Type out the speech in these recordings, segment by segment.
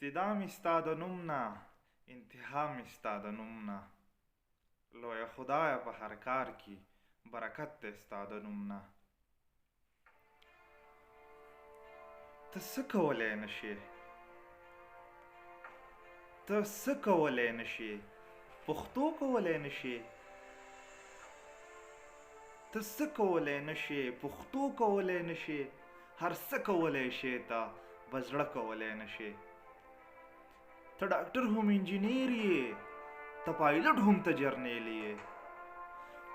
ابتدا می ستا د نوم نه، انتها می ستا د نوم نه. لویه خدایه په هر کار کې برکت دی ستا د نوم نه. ته څه کولی نه شې، ته څه کولی نه شې، پښتو کولی نه شې. ته څه کولی نه شې، پښتو کولی نه شې، هر څه کولی شې ته به زړه کولی نه شې. ته ډاکټر هم انجینیر یې، ته پایلټ هم ته جرنیل یې.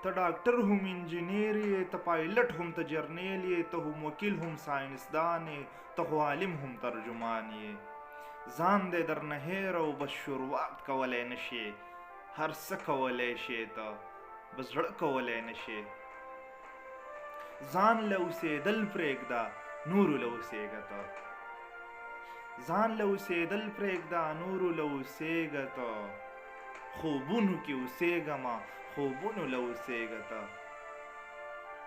ته ډاکټر هم انجینیر یې، ته پایلټ هم ته جرنیل یې، ته هم وکیل هم ساینسدان یې، ته خو عالم هم ترجمان یې. ځان دی درنه هیر او بس شروعات کولی نه شې، هر څه کولی شې ته بس زړه کولی نه شې. ځان له اوسېدل پرېږده نورو له اوسېږه ته، ځان له اوسېدل پرېږده نورو له اوسېږه ته. خوبونو کې اوسېږه ما، خوبونو له اوسېږه ته.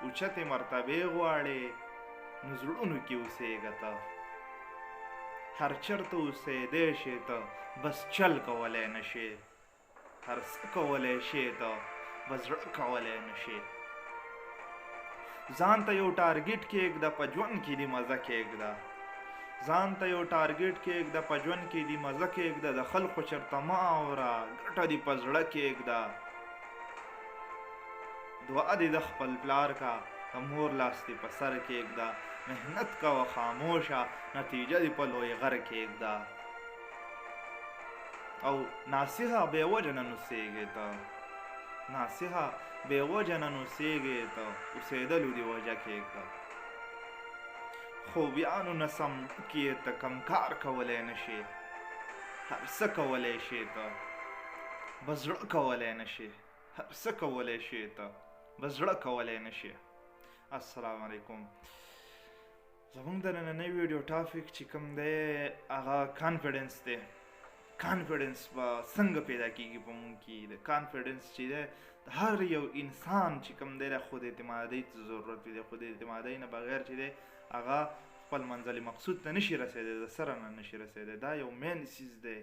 اوچتې مرتبې غواړې نو زړونو کې اوسېږه ته. هر چېرته اوسېدی شې ته بس چل کولی نه شې، هر څه کولی شې ته بس زړه کولی نه شې. ځان ته یو ټارګېټ کېږده په ژوند کې دې مزه کېږده، ځان ته یو ټارګېټ کېږده په ژوند کې دې مزه کېږده. د خلکو چېرته مه اوره، ګټه دې په زړه کېږده. دعا دې د خپل پلار کا، د مور لاس دې په سر کېږده. محنت کوه خاموشه، نتیجه دې په لوی غر کېږده. او ناصحه بې وجه نه نوسېږې ته، ناصحه بې وجه نه نوسېږې ته، اوسېدلو دې وجه کېږده. خوبیانو نه سم کې ته کم کار کولی نه شې، هر څه کولی شې ته بس زړه کولی نه شې، هر څه کولی شې ته بس زړه کولی نه شې. السلام علیکم. زمونږ د نننۍ ویډیو ټاپک چې کوم دی هغه کانفیډنس دی. کانفیډنس به څنګه پیدا کېږي په مونږ کې؟ د کانفیډنس چې دی د هر یو انسان چې کوم دی د خود اعتمادۍ ته ضرورت وي. د خود اعتمادۍ نه بغیر چې دی هغه خپل منزل مقصود ته نشي رسېدی، د سره نه نشي رسېدی. دا یو مین څیز دی،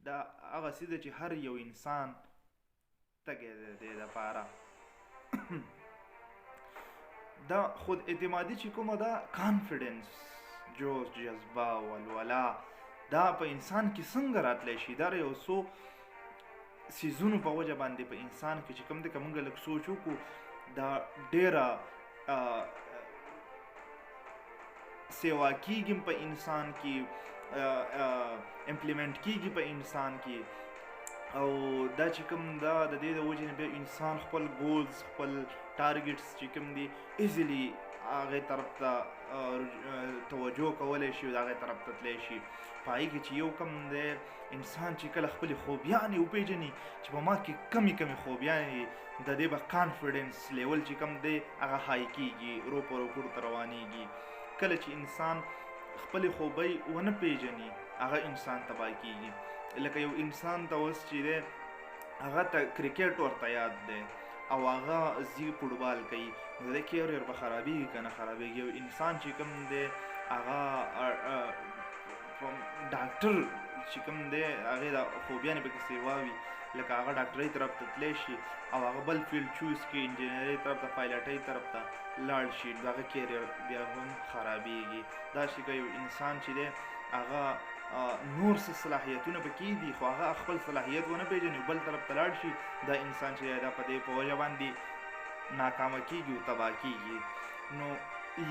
دا هغه څیز دی چې هر یو انسان تږی دی دې دپاره. دا خود اعتمادي چې کومه ده، کانفیډنس، جوش، جذبه، ولوله، دا په انسان کې څنګه راتلی شي؟ دا یو څو څیزونو په وجه باندې په انسان کې چې کوم دی که موږ لږ سوچ وکړو، دا ډېره سیوا کېږي په انسان کې، امپلیمنټ کېږي په انسان کې. او دا چې کوم دا د دې د وجې نه بیا انسان خپل ګولز، خپل ټارګېټس چې کوم دي ایزیلي هغې طرف ته توجه کولی شي او د هغې طرف ته تلی شي. په هغې کې چې یو کم دی انسان چې کله خپلې خوبیانې وپېژني چې په ما کې کمې کمې خوبیانې، د دې به کانفیډنس لیول چې کوم دی هغه های کېږي، رو په رو پورته روانېږي. کله چې انسان خپلې خوبۍ ونه پېژني هغه انسان تباه کېږي. لکه یو انسان ته اوس چې دی هغه ته کرکټ ورته یاد دی او هغه ځي فوټبال کوي، نو د دې کیریر به خرابېږي که نه خرابېږي. یو انسان چې کوم دی هغه ډاکټر چې کوم دی هغې د خوبیانې پکې سیوا وي، لکه هغه ډاکټرۍ طرف ته تلی شي او هغه بل فیلډ چوز کړي، انجینرۍ طرف ته، پایلټۍ طرف ته لاړ شي، د هغه کیریر بیا هم خرابېږي. داسې که یو انسان چې دی هغه نور څه صلاحیتونه پکې دي خو هغه خپل صلاحیت ونه پېژني، بل طرف ته لاړ شي، دا انسان چې دی دا په دې په وجه باندې ناکامه کېږي او تباه کېږي. نو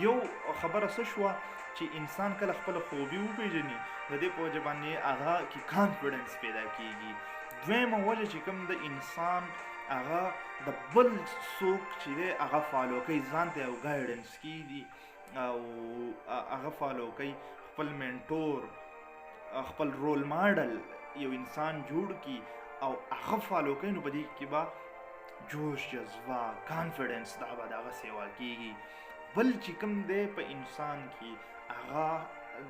یو خبره څه شوه چې انسان کله خپله خوبي وپېژني د دې په وجه باندې هغه کې کانفیډنس پیدا کېږي. دویمه وجه چې کوم د انسان هغه د بل څوک چې دی هغه فالو کوي، ځان ته یو ګایډنس کېږي او هغه فالو کوي، خپل منټور، خپل رول ماډل یو انسان جوړ کړي او هغه فالو کوي، نو په دې کې به جوش، جذبه، کانفیډنس دا به د هغه سیوا کېږي. بل چې کوم دی په انسان کې هغه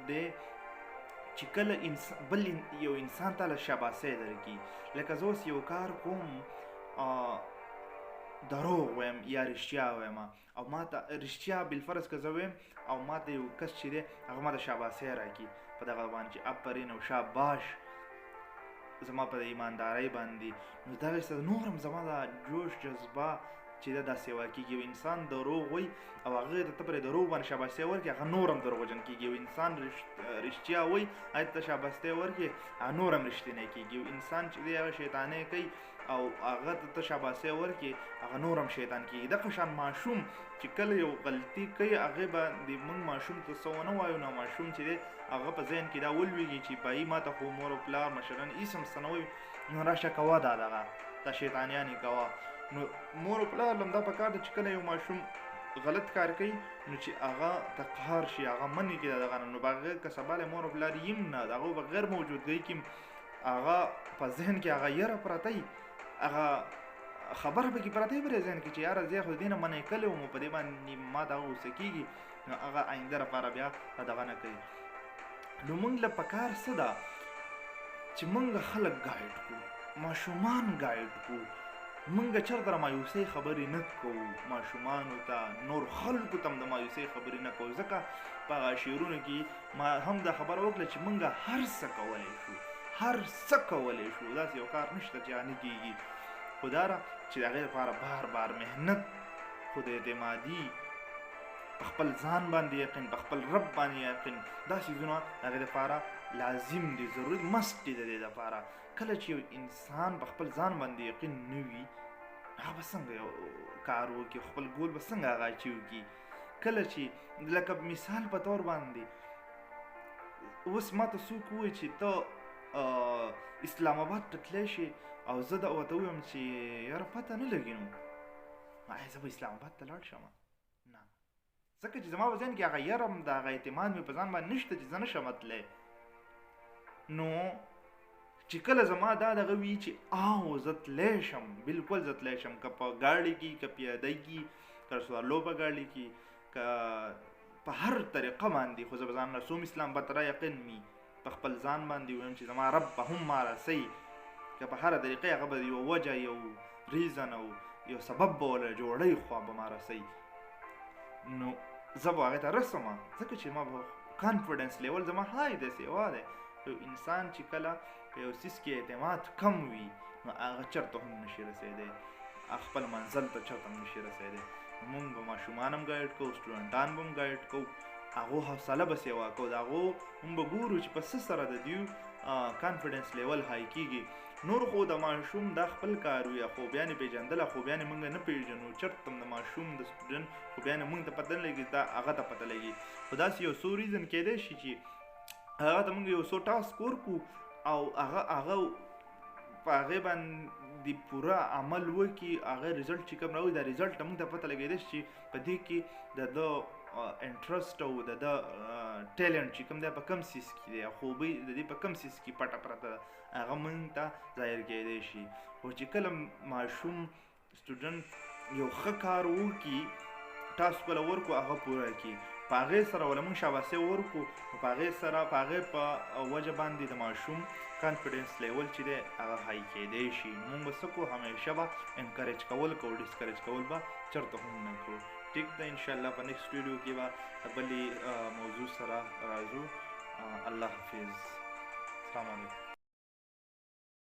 دی چې کله بل یو انسان ته له شاباسۍ درکړي. لکه زه اوس یو کار کوم، دروغ وایم یا رښتیا وایم او ما ته رښتیا بالفرض که زه وایم او ما ته یو کس چې دی هغه ما ته شاباسۍ راکړي، په دغه باندې چې افرین او شاباش زما په ایماندارۍ باندې. نو دغه څه نور هم زما دا جوش جذبه چې دا داسې واقع کېږي. انسان دروغ وایي او هغه ته پرې دروغ باندې شاباسي ورکړي، هغه نور هم دروغجن کېږي. او انسان رښتیا وایي هغه ته شاباسي ورکړي، هغه نور هم رښتینی کېږي. او انسان چې دی هغه شیطانۍ کوي او هغه ته شاباسي ورکړي، هغه نور هم شیطان کېږي. دغه شان ماشوم چې کله یو غلطي کوي، هغې باندې موږ ماشوم ته څه ونه وایو، نو ماشوم چې دی هغه په ذهن کې دا ولویږي چې بایي ما ته خو مور او پلار مشران هېڅ هم څه نه وایي، نو راشه کوه دا شیطانیانې کوه. نو مور او پلار هم دا پکار ده چې کله یو ماشوم غلط کار کوي نو چې هغه ته قهر شي، هغه منې کړي دغه نه، نو هغه که سبا له مور او پلار یم نه، د هغو په غیر موجودګۍ کې هغه په ذهن کې هغه یره پرته وي، هغه خبره پکې پرته وي په ذهن کې چې یاره زه خو دې نه منع کړی وم، په دې باندې ما دغه غوسه کېږي، نو هغه آینده لپاره بیا دغه نه کوي. نو موږ له پکار څه ده چې موږ خلک ګایډ کړو، ماشومان ګایډ کړو. موږ چېرته د مایوسۍ خبرې نه کوو ماشومانو ته، نور خلکو ته هم د مایوسۍ خبرې نه کوو، ځکه په هغه شعرونو کې ما هم دا خبره وکړه چې موږ هر څه کولی شو، هر څه کولی شو، داسې یو کار نشته چې نه کېږي. خو دا ده چې د هغې لپاره بار بار محنت، خود اعتمادي، په خپل ځان باندې یقین، په خپل رب باندې یقین، دا څیزونه د هغې لپاره لازم دي، ضروري مست دي د دې لپاره. کله چې یو انسان په خپل ځان باندې یقین نه وي، هغه به څنګه یو کار وکړي، خپل ګول به څنګه هغه اچیو کړي. کله چې لکه مثال په طور باندې اوس ما ته څوک ووایي چې ته اسلام آباد ته تللی شي او زه ورته ووایم چې یاره پته نه لګي، نو آیا زه به اسلام آباد ته لاړ شم؟ نه، ځکه چې زما په ذهن کې هغه یره هم د هغه اعتماد مې په ځان باندې نشته چې زه نشم تللی. نو چې کله زما دا دغه وي چې زه تلی شم، بلکل زه تلی شم، که په ګاډي کې، که پیاده کې، که سوارلو په ګاډي کې، که په هر طریقه باندې، خو زه به ځان رسوم اسلام آباد ته را یقین مي، په خپل ځان باندې ویم چې زما رب به هم ما رسوي، که په هره طریقه هغه به یو وجه، یو ریزن او یو سبب به وله جوړی، خو به ما رسوي. نو زه به هغې ته رسم، ځکه چې ما به کانفیډنس لیول زما های دی، سیوا دی. یو انسان چې کله په یو څیز کې اعتماد کم وي، نو هغه چېرته هم نشي رسېدی، خپل منزل ته چېرته هم نشي رسېدی. موږ به ماشومان هم ګایډ کوو، سټوډنټان به هم ګایډ کوو، هغو حوصله به سیوا کوو، د هغو هم به ګورو چې په څه سره د دوی کانفیډنس لیول های کېږي. نور خو د ماشوم دا خپل کار وي، خوبیانې پېژندله، خوبیانې موږ نه پېژنو، چېرته هم د ماشوم د سټوډنټ خوبیانې موږ ته پته نه لګي، دا هغه ته پته لګي. خو داسې یو څو ریزن کیدی شي چې هغه ته موږ یو څو ټاسک ورکړو او هغه په هغې باندې پوره عمل وکړي، هغه ریزلټ چې کوم راوړي، دا ریزلټ ته موږ ته پته لګېدی شي چې په دې کې د ده انټرسټ او د ده ټیلنټ چې کوم دی په کوم څیز کې دی، خوبۍ د دې په کوم څیز کې پټه پرته ده، هغه موږ ته ظاهر کېدی شي. خو چې کله ماشوم سټوډنټ یو ښه کار وکړي، ټاسک وله ورکړو، هغه پوره کړي، په هغې سره وله موږ شاباسي ورکړو، په هغې سره په هغې په وجه باندې د ماشوم کانفیډنس لیول چې دی هغه های کېدی شي. موږ به څه کوو، همیشه به انکریج کول کوو، ډسکریج کول به چېرته هم نه کوو. ټیک ده، انشاءالله په نیکسټ ویډیو کې به بلې موضوع سره راځو. الله حافظ، السلام علیکم.